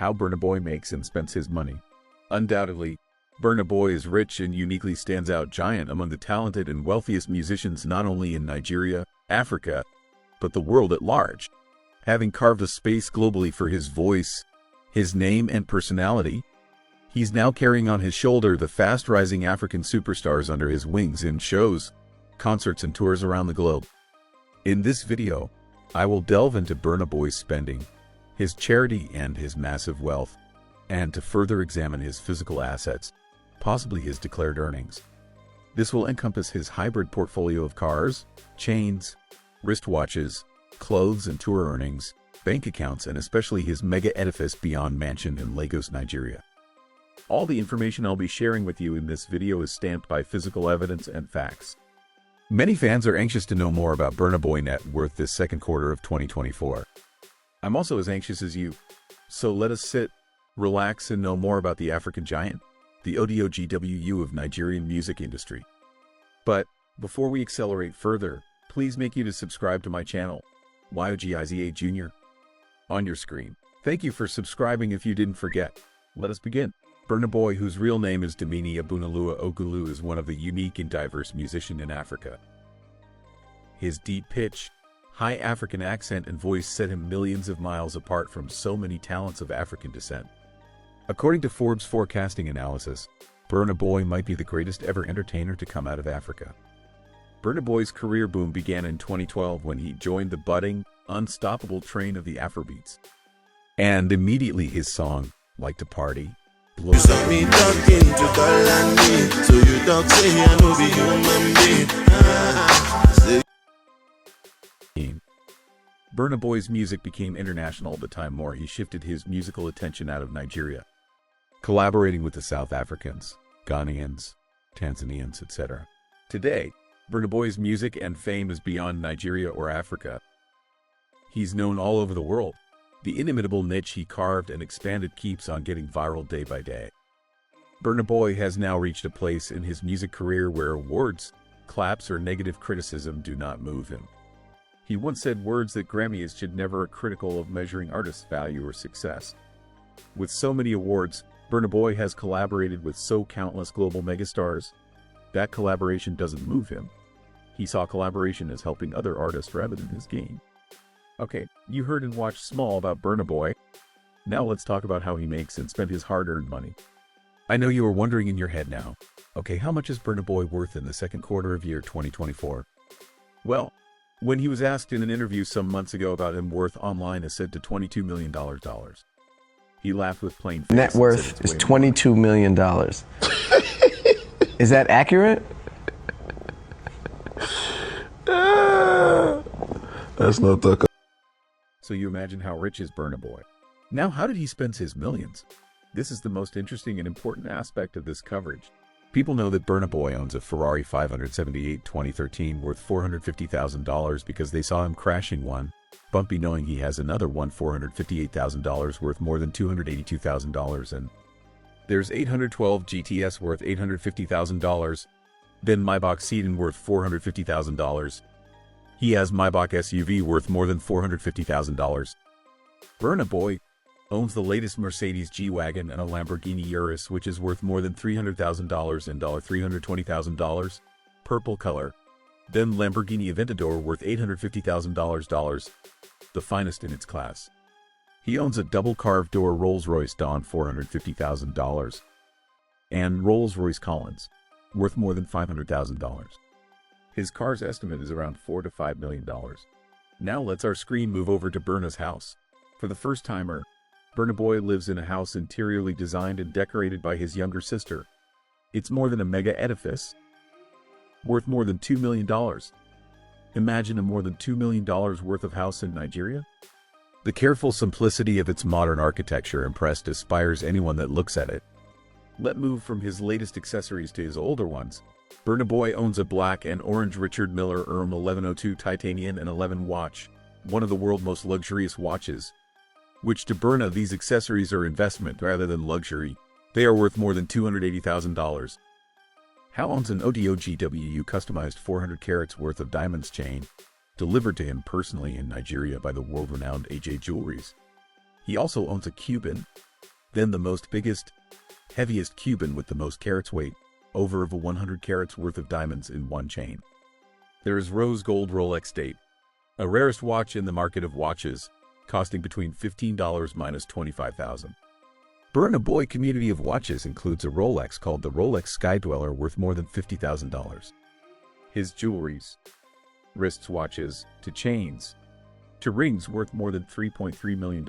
How Burna Boy makes and spends his money. Undoubtedly, Burna Boy is rich and uniquely stands out giant among the talented and wealthiest musicians not only in Nigeria, Africa, but the world at large. Having carved a space globally for his voice, his name and personality, he's now carrying on his shoulder the fast-rising African superstars under his wings in shows, concerts and tours around the globe. In this video, I will delve into Burna Boy's spending, his charity and his massive wealth, and to further examine his physical assets, possibly his declared earnings. This will encompass his hybrid portfolio of cars, chains, wristwatches, clothes and tour earnings, bank accounts, and especially his mega edifice beyond mansion in Lagos, Nigeria. All the information I'll be sharing with you in this video is stamped by physical evidence and facts. Many fans are anxious to know more about Burna Boy net worth this second quarter of 2024. I'm also as anxious as you. So let us sit, relax, and know more about the African giant, the ODOGWU of Nigerian music industry. But before we accelerate further, please make you to subscribe to my channel, YOGIZA Jr. on your screen. Thank you for subscribing if you didn't forget. Let us begin. Burna Boy, whose real name is Damini Abunalua Ogulu, is one of the unique and diverse musicians in Africa. His deep pitch, high African accent and voice set him millions of miles apart from so many talents of African descent. According to Forbes forecasting analysis, Burna Boy might be the greatest ever entertainer to come out of Africa. Burna Boy's career boom began in 2012 when he joined the budding, unstoppable train of the Afrobeats. And immediately his song, Like to Party, blew up. Burna Boy's music became international the time more he shifted his musical attention out of Nigeria, collaborating with the South Africans, Ghanaians, Tanzanians, etc. Today, Burna Boy's music and fame is beyond Nigeria or Africa. He's known all over the world. The inimitable niche he carved and expanded keeps on getting viral day by day. Burna Boy has now reached a place in his music career where awards, claps, or negative criticism do not move him. He once said words that Grammys should never be critical of measuring artists' value or success. With so many awards, Burna Boy has collaborated with so countless global megastars. That collaboration doesn't move him. He saw collaboration as helping other artists rather than his gain. Okay, you heard and watched small about Burna Boy. Now let's talk about how he makes and spends his hard-earned money. I know you are wondering in your head now, okay, how much is Burna Boy worth in the second quarter of year 2024? Well, when he was asked in an interview some months ago about him worth online is said to $22 million. He laughed with plain face. Net worth is $22 million. Is that accurate? That's not the. So you imagine how rich is Burna Boy. Now, how did he spend his millions? This is the most interesting and important aspect of this coverage. People know that Burna Boy owns a Ferrari 578 2013 worth $450,000 because they saw him crashing one, bumpy knowing he has another one $458,000 worth more than $282,000, and there's 812 GTS worth $850,000, then Maybach Sedan worth $450,000. He has Maybach SUV worth more than $450,000. Burna Boy owns the latest Mercedes G-Wagon and a Lamborghini Urus, which is worth more than $300,000 and $320,000, purple color. Then Lamborghini Aventador worth $850,000, the finest in its class. He owns a double carved door Rolls-Royce Dawn $450,000 and Rolls-Royce Collins, worth more than $500,000. His car's estimate is around $4 to $5 million. Now let's our screen move over to Burna's house. For the first timer, Burna Boy lives in a house interiorly designed and decorated by his younger sister. It's more than a mega edifice, worth more than $2 million. Imagine a more than $2 million worth of house in Nigeria? The careful simplicity of its modern architecture inspires anyone that looks at it. Let's move from his latest accessories to his older ones. Burna Boy owns a black and orange Richard Mille 1102 titanium and 11 watch, one of the world's most luxurious watches. Which to Burna, these accessories are investment rather than luxury. They are worth more than $280,000. How owns an ODOGWU customized 400 carats worth of diamonds chain, delivered to him personally in Nigeria by the world-renowned AJ Jewelries. He also owns a Cuban, Then the most biggest, heaviest Cuban with the most carats weight, over 100 carats worth of diamonds in one chain. There is rose gold Rolex date, a rarest watch in the market of watches, costing between $15 minus $25,000. Burna Boy community of watches includes a Rolex called the Rolex Sky Dweller worth more than $50,000. His jewelries, wrists watches, to chains, to rings worth more than $3.3 million.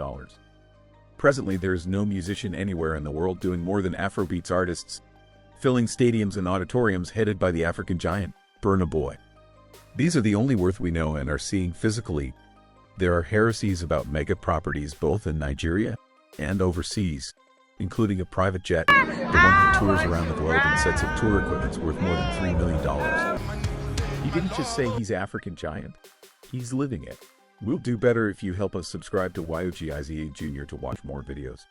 Presently, there is no musician anywhere in the world doing more than Afrobeats artists, filling stadiums and auditoriums headed by the African giant, Burna Boy. These are the only worth we know and are seeing physically. There are heresies about mega properties both in Nigeria and overseas, including a private jet, the one who tours around the globe and sets up tour equipment worth more than $3 million. He didn't just say he's African giant, he's living it. We'll do better if you help us subscribe to YOGIZA Jr. to watch more videos.